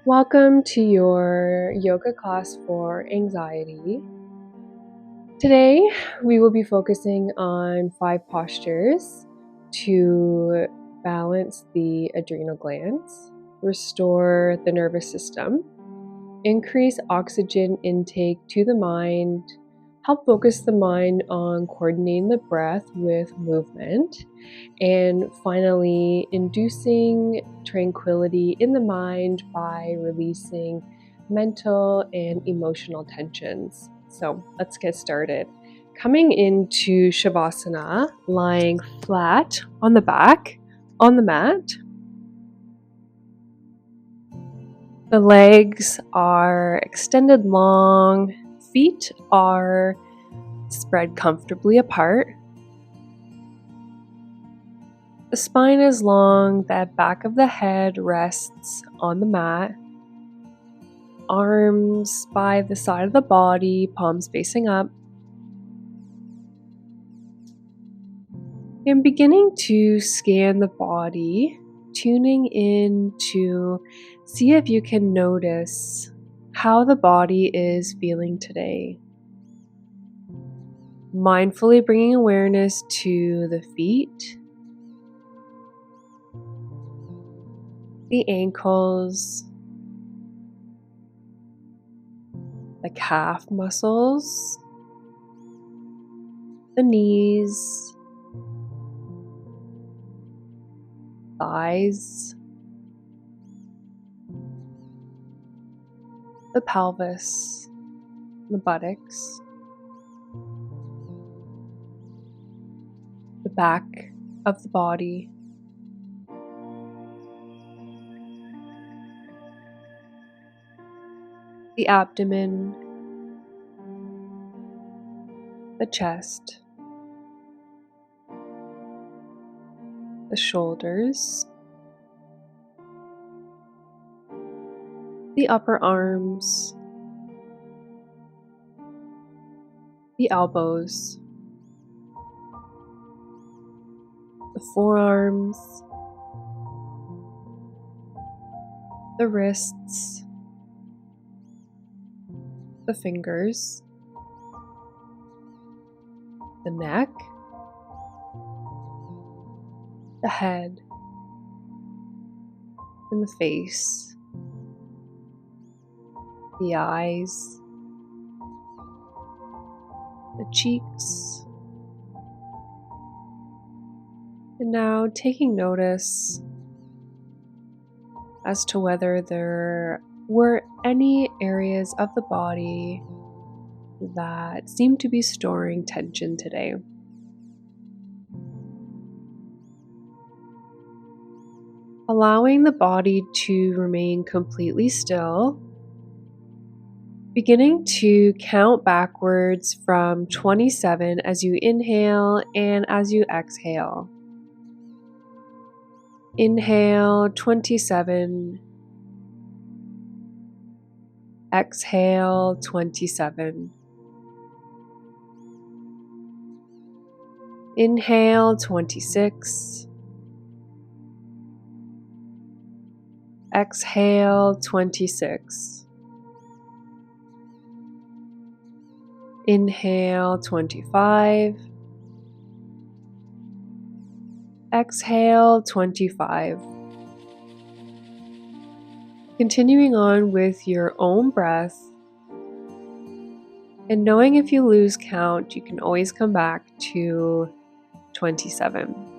Welcome to your yoga class for anxiety. Today, we will be focusing on 5 postures to balance the adrenal glands, restore the nervous system, increase oxygen intake to the mind, help focus the mind on coordinating the breath with movement, and finally, inducing tranquility in the mind by releasing mental and emotional tensions. So let's get started. Coming into Shavasana, lying flat on the back on the mat. The legs are extended long, feet are spread comfortably apart. The spine is long, the back of the head rests on the mat. Arms by the side of the body, palms facing up. And beginning to scan the body, tuning in to see if you can notice how the body is feeling today. Mindfully bringing awareness to the feet, the ankles, the calf muscles, the knees, thighs, the pelvis, the buttocks, the back of the body, the abdomen, the chest, the shoulders, the upper arms, the elbows, the forearms, the wrists, the fingers, the neck, the head, and the face, the eyes, the cheeks. And now taking notice as to whether there were any areas of the body that seem to be storing tension today. Allowing the body to remain completely still, beginning to count backwards from 27 as you inhale and as you exhale. Inhale 27, exhale 27. Inhale 26, exhale 26. Inhale 25, exhale 25. Continuing on with your own breath, and knowing if you lose count, you can always come back to 27.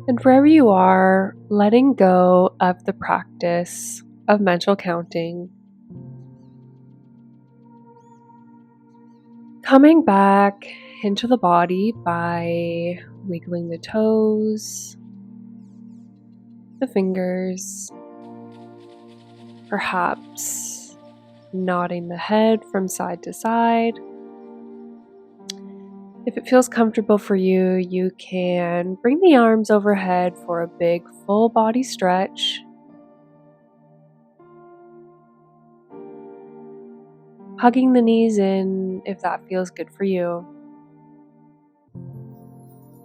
And wherever you are, letting go of the practice of mental counting. Coming back into the body by wiggling the toes, the fingers, perhaps nodding the head from side to side. If it feels comfortable for you, you can bring the arms overhead for a big full body stretch. Hugging the knees in if that feels good for you.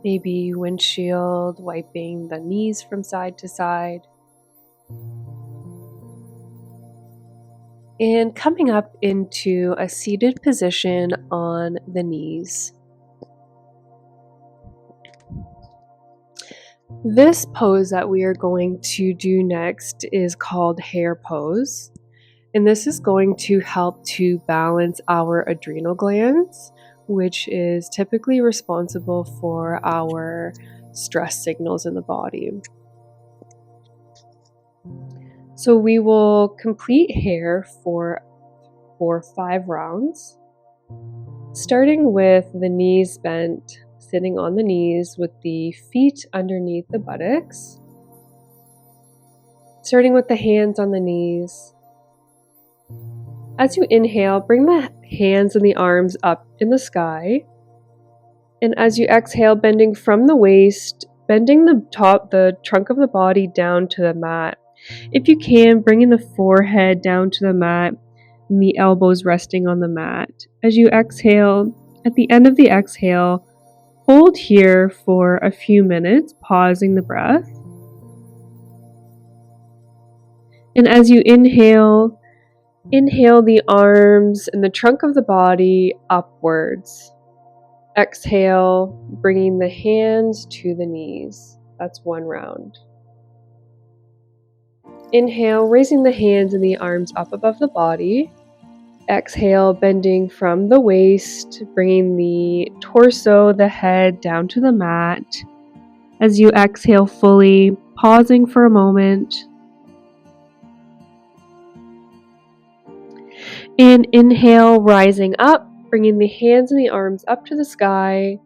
Maybe windshield wiping the knees from side to side. And coming up into a seated position on the knees. This pose that we are going to do next is called hare pose. And this is going to help to balance our adrenal glands, which is typically responsible for our stress signals in the body. So we will complete hare for 5 rounds, starting with the knees bent, sitting on the knees with the feet underneath the buttocks, starting with the hands on the knees. As you inhale, bring the hands and the arms up in the sky. And as you exhale, bending from the waist, bending the trunk of the body down to the mat. If you can, bringing the forehead down to the mat and the elbows resting on the mat. As you exhale, at the end of the exhale, hold here for a few minutes, pausing the breath. And as you inhale the arms and the trunk of the body upwards. Exhale, bringing the hands to the knees. That's 1 round. Inhale, raising the hands and the arms up above the body. Exhale, bending from the waist, bringing the torso, the head down to the mat. As you exhale fully, pausing for a moment. And inhale, rising up, bringing the hands and the arms up to the sky.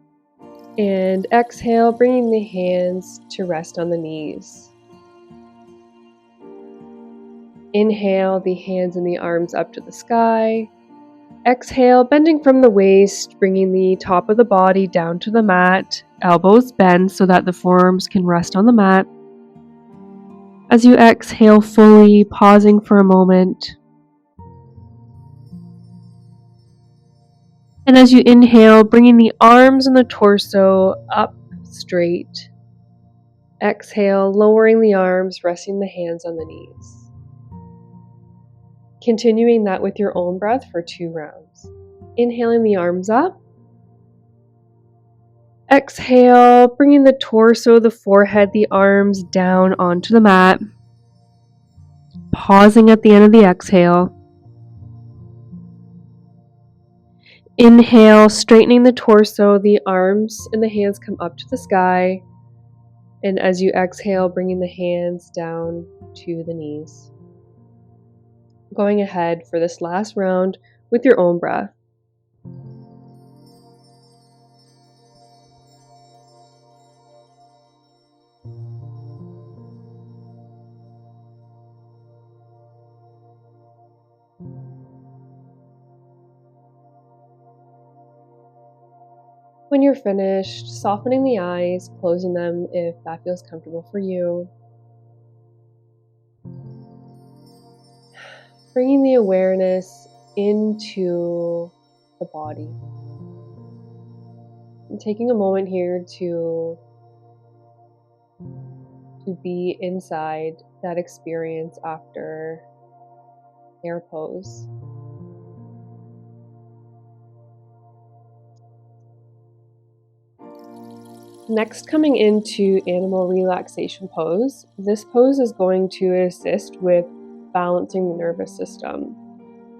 And exhale, bringing the hands to rest on the knees. Inhale, the hands and the arms up to the sky. Exhale, bending from the waist, bringing the top of the body down to the mat. Elbows bend so that the forearms can rest on the mat. As you exhale fully, pausing for a moment. And as you inhale, bringing the arms and the torso up straight. Exhale, lowering the arms, resting the hands on the knees. Continuing that with your own breath for 2 rounds. Inhaling the arms up. Exhale, bringing the torso, the forehead, the arms down onto the mat. Pausing at the end of the exhale. Inhale, straightening the torso, the arms and the hands come up to the sky. And as you exhale, bringing the hands down to the knees. Going ahead for this last round with your own breath. When you're finished, softening the eyes, closing them if that feels comfortable for you. Bringing the awareness into the body. And taking a moment here to be inside that experience after hare pose. Next, coming into animal relaxation pose. This pose is going to assist with balancing the nervous system.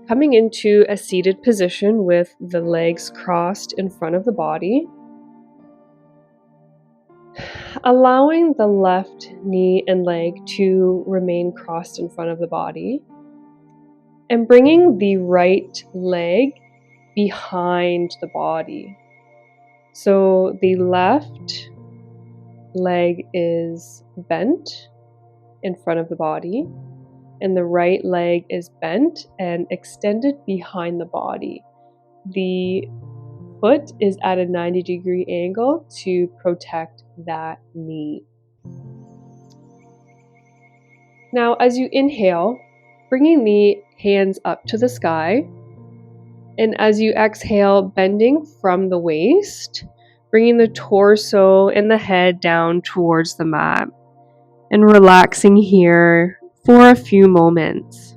Coming into a seated position with the legs crossed in front of the body. allowing the left knee and leg to remain crossed in front of the body, and bringing the right leg behind the body. So the left leg is bent in front of the body, and the right leg is bent and extended behind the body. The foot is at a 90-degree angle to protect that knee. Now, as you inhale, bringing the hands up to the sky, and as you exhale, bending from the waist, bringing the torso and the head down towards the mat, and relaxing here for a few moments.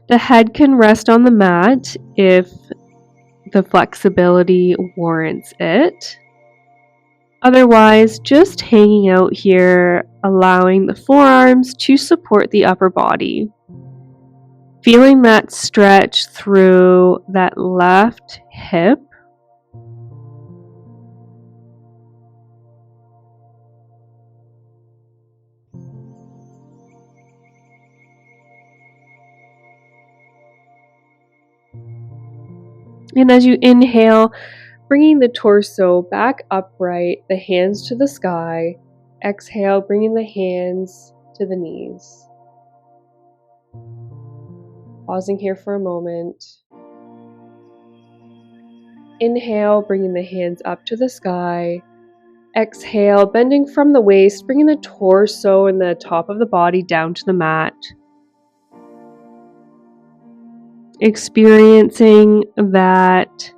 The head can rest on the mat if the flexibility warrants it. Otherwise, just hanging out here, allowing the forearms to support the upper body. Feeling that stretch through that left hip. And as you inhale, bringing the torso back upright, the hands to the sky. Exhale, bringing the hands to the knees. Pausing here for a moment. Inhale, bringing the hands up to the sky. Exhale, bending from the waist, bringing the torso and the top of the body down to the mat. Experiencing that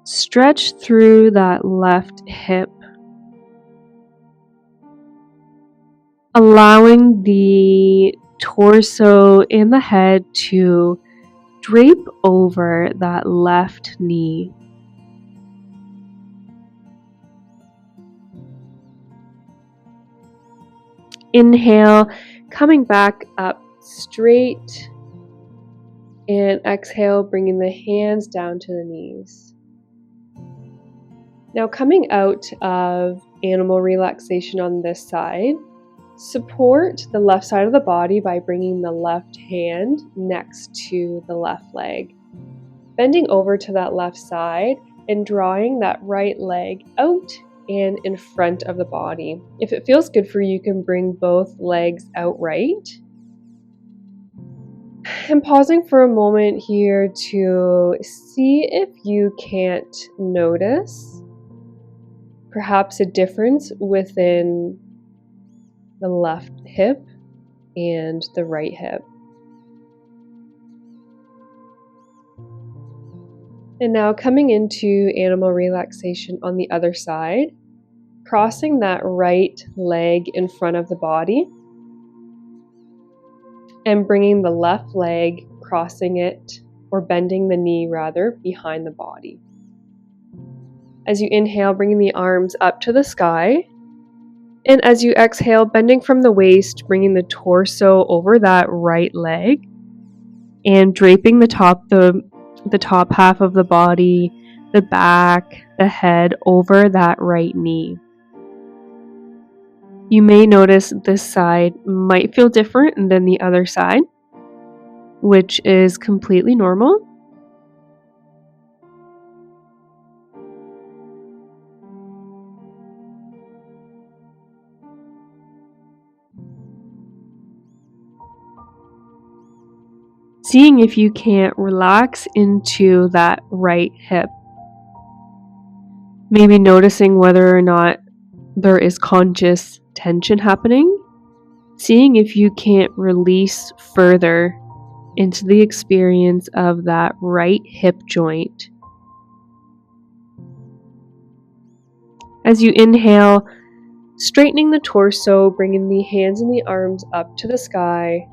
stretch through that left hip. Allowing the torso and the head to drape over that left knee. Inhale, coming back up straight, and exhale, bringing the hands down to the knees. Now coming out of animal relaxation on this side, support the left side of the body by bringing the left hand next to the left leg. Bending over to that left side and drawing that right leg out and in front of the body. If it feels good for you, you can bring both legs outright. And pausing for a moment here to see if you can't notice perhaps a difference within the left hip and the right hip. And now coming into animal relaxation on the other side, crossing that right leg in front of the body and bringing the left leg, crossing it, or bending the knee rather, behind the body. As you inhale, bringing the arms up to the sky. And as you exhale, bending from the waist, bringing the torso over that right leg and draping the top half of the body, the back, the head over that right knee. You may notice this side might feel different than the other side, which is completely normal. Seeing if you can't relax into that right hip. Maybe noticing whether or not there is conscious tension happening. Seeing if you can't release further into the experience of that right hip joint. As you inhale, straightening the torso, bringing the hands and the arms up to the sky.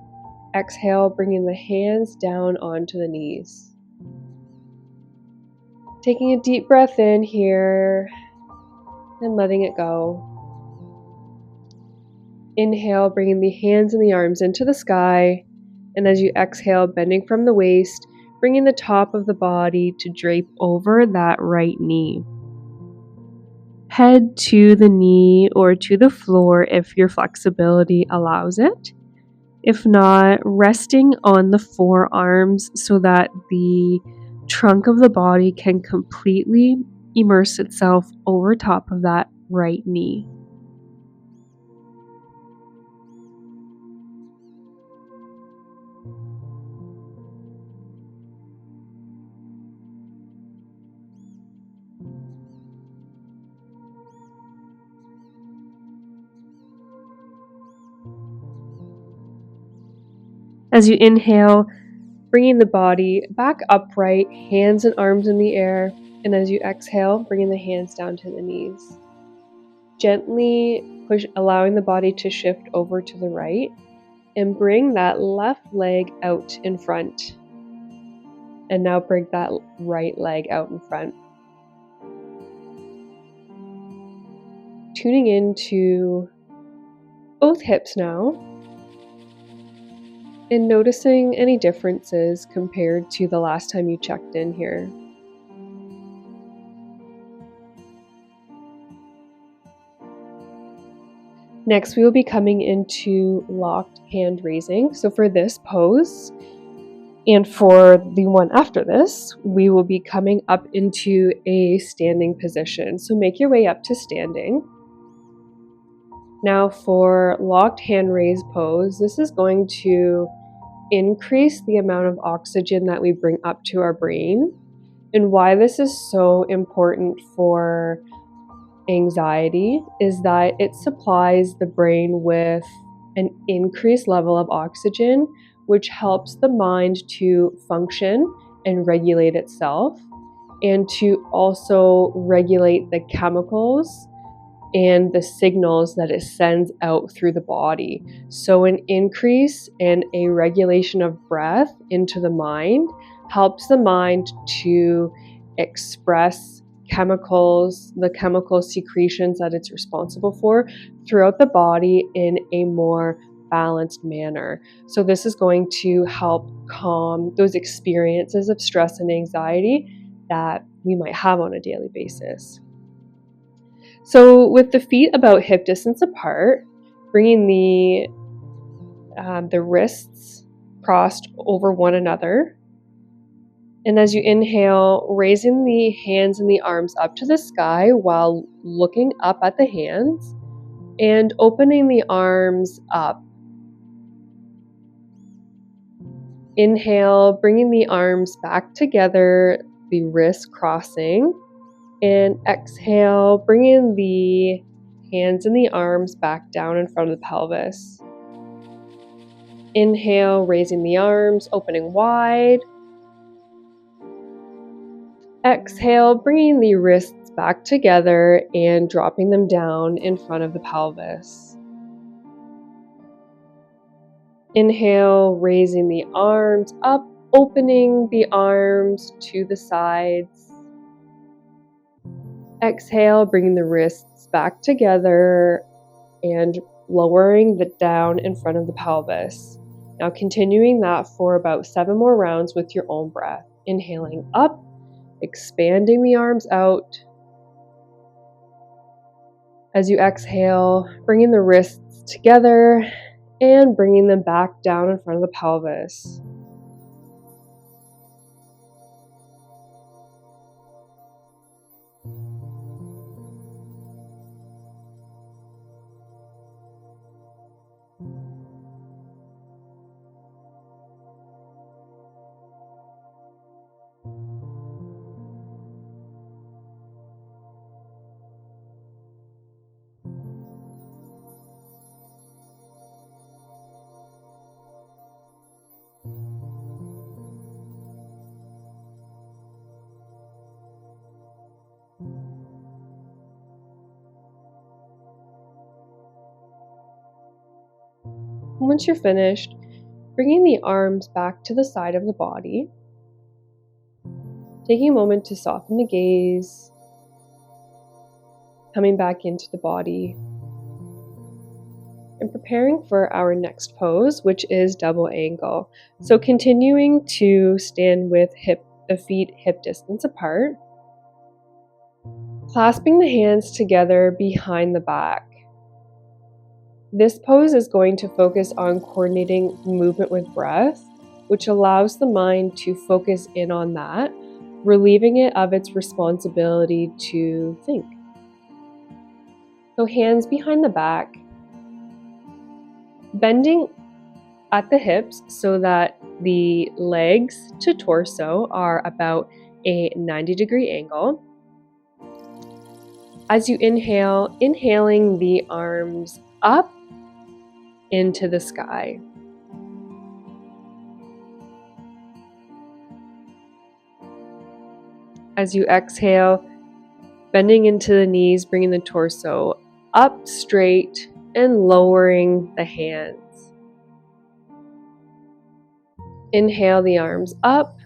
Exhale, bringing the hands down onto the knees. Taking a deep breath in here and letting it go. Inhale, bringing the hands and the arms into the sky. And as you exhale, bending from the waist, bringing the top of the body to drape over that right knee. head to the knee or to the floor if your flexibility allows it. If not, resting on the forearms so that the trunk of the body can completely immerse itself over top of that right knee. As you inhale, bringing the body back upright, hands and arms in the air, and as you exhale, bringing the hands down to the knees. Gently push, allowing the body to shift over to the right, and bring that left leg out in front. And now bring that right leg out in front. Tuning into both hips now, and noticing any differences compared to the last time you checked in here. Next, we will be coming into locked hand raising. So for this pose, and for the one after this, we will be coming up into a standing position. So make your way up to standing. Now for locked hand raise pose, this is going to increase the amount of oxygen that we bring up to our brain. And why this is so important for anxiety is that it supplies the brain with an increased level of oxygen, which helps the mind to function and regulate itself, and to also regulate the chemicals and the signals that it sends out through the body. So an increase and a regulation of breath into the mind helps the mind to express chemicals, the chemical secretions that it's responsible for throughout the body in a more balanced manner. So this is going to help calm those experiences of stress and anxiety that we might have on a daily basis. So with the feet about hip distance apart, bringing the wrists crossed over one another. And as you inhale, raising the hands and the arms up to the sky while looking up at the hands and opening the arms up. Inhale, bringing the arms back together, the wrists crossing. And exhale, bringing the hands and the arms back down in front of the pelvis. Inhale, raising the arms, opening wide. Exhale, bringing the wrists back together and dropping them down in front of the pelvis. Inhale, raising the arms up, opening the arms to the sides. Exhale, bringing the wrists back together and lowering the down in front of the pelvis. Now continuing that for about 7 more rounds with your own breath. Inhaling up, expanding the arms out. As you exhale, bringing the wrists together and bringing them back down in front of the pelvis. Once you're finished, bringing the arms back to the side of the body, taking a moment to soften the gaze, coming back into the body, and preparing for our next pose, which is double angle. So continuing to stand with the feet hip distance apart, Clasping the hands together behind the back. This pose is going to focus on coordinating movement with breath, which allows the mind to focus in on that, relieving it of its responsibility to think. So hands behind the back, bending at the hips so that the legs to torso are about a 90-degree angle. As you inhale, inhaling the arms up into the sky. As you exhale, bending into the knees, bringing the torso up straight and lowering the hands. Inhale the arms up.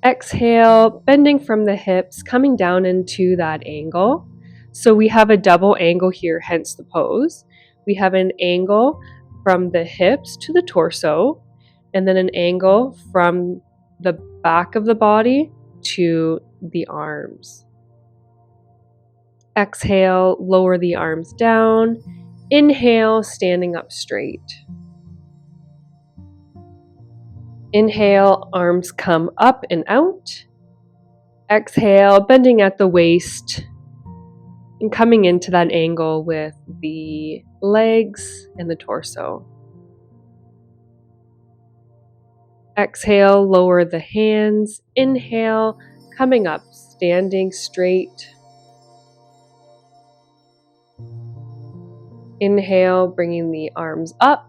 Exhale, bending from the hips, coming down into that angle. So we have a double angle here, hence the pose. We have an angle from the hips to the torso, and then an angle from the back of the body to the arms. Exhale, lower the arms down. Inhale, standing up straight. Inhale, arms come up and out. Exhale, bending at the waist and coming into that angle with the legs and the torso. Exhale, lower the hands. Inhale, coming up, standing straight. Inhale, bringing the arms up.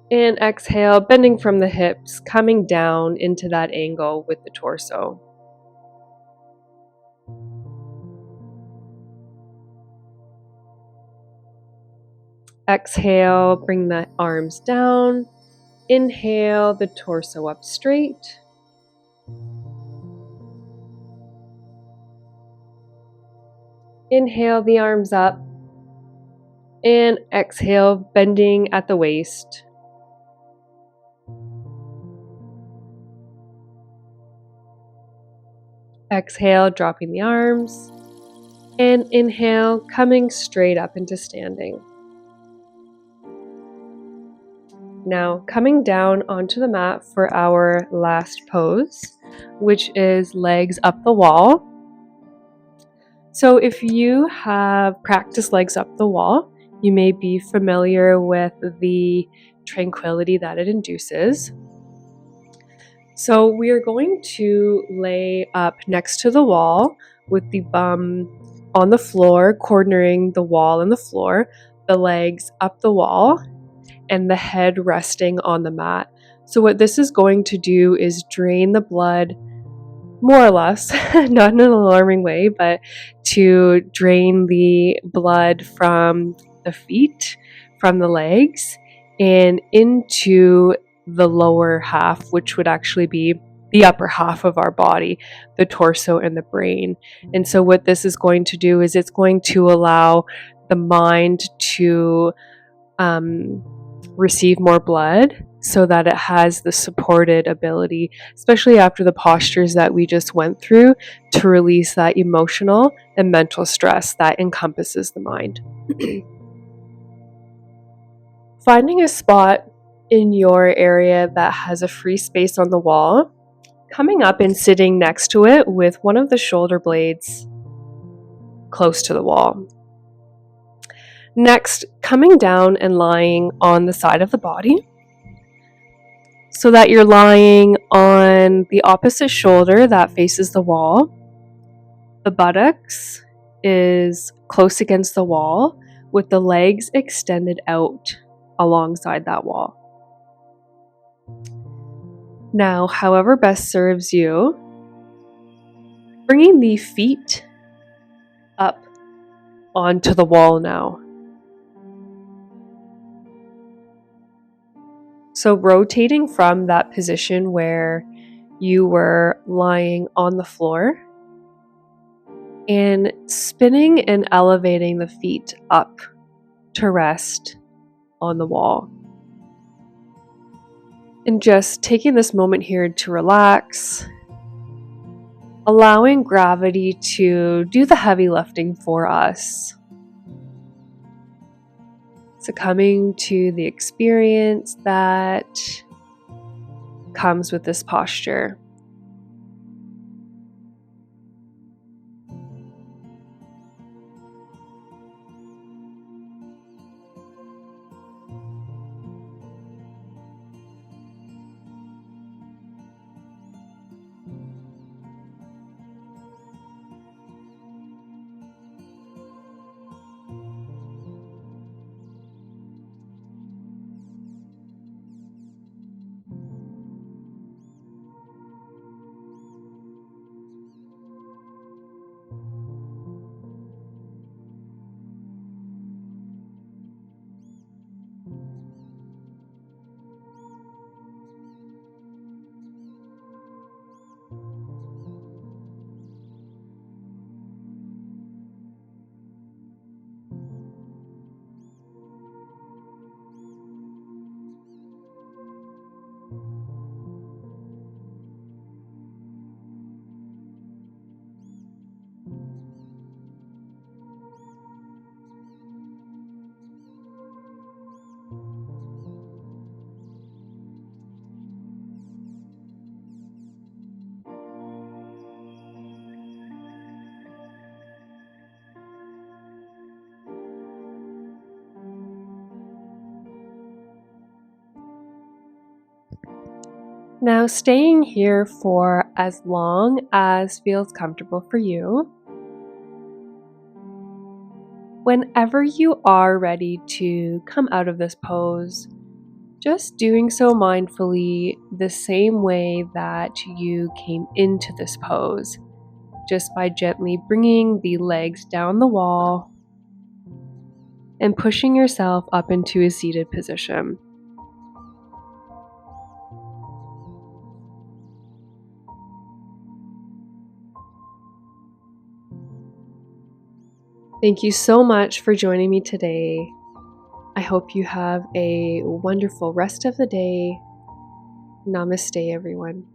And exhale, bending from the hips, coming down into that angle with the torso. Exhale, bring the arms down. Inhale, the torso up straight. Inhale the arms up. And exhale, bending at the waist. Exhale, dropping the arms. And inhale, coming straight up into standing. Now, coming down onto the mat for our last pose, which is legs up the wall. So if you have practiced legs up the wall, you may be familiar with the tranquility that it induces. So we are going to lay up next to the wall with the bum on the floor, cornering the wall and the floor, the legs up the wall, and the head resting on the mat. So what this is going to do is drain the blood, more or less, not in an alarming way, but to drain the blood from the feet, from the legs, and into the lower half, which would actually be the upper half of our body, the torso and the brain. And so what this is going to do is it's going to allow the mind to receive more blood so that it has the supported ability, especially after the postures that we just went through, to release that emotional and mental stress that encompasses the mind. Finding a spot in your area that has a free space on the wall, coming up and sitting next to it with one of the shoulder blades close to the wall. Next, coming down and lying on the side of the body so that you're lying on the opposite shoulder that faces the wall. The buttocks is close against the wall with the legs extended out alongside that wall. Now, however best serves you, bringing the feet up onto the wall now. So rotating from that position where you were lying on the floor and spinning and elevating the feet up to rest on the wall. And just taking this moment here to relax, allowing gravity to do the heavy lifting for us. Succumbing to the experience that comes with this posture. Now, staying here for as long as feels comfortable for you. Whenever you are ready to come out of this pose, just doing so mindfully the same way that you came into this pose, just by gently bringing the legs down the wall and pushing yourself up into a seated position. Thank you so much for joining me today. I hope you have a wonderful rest of the day. Namaste, everyone.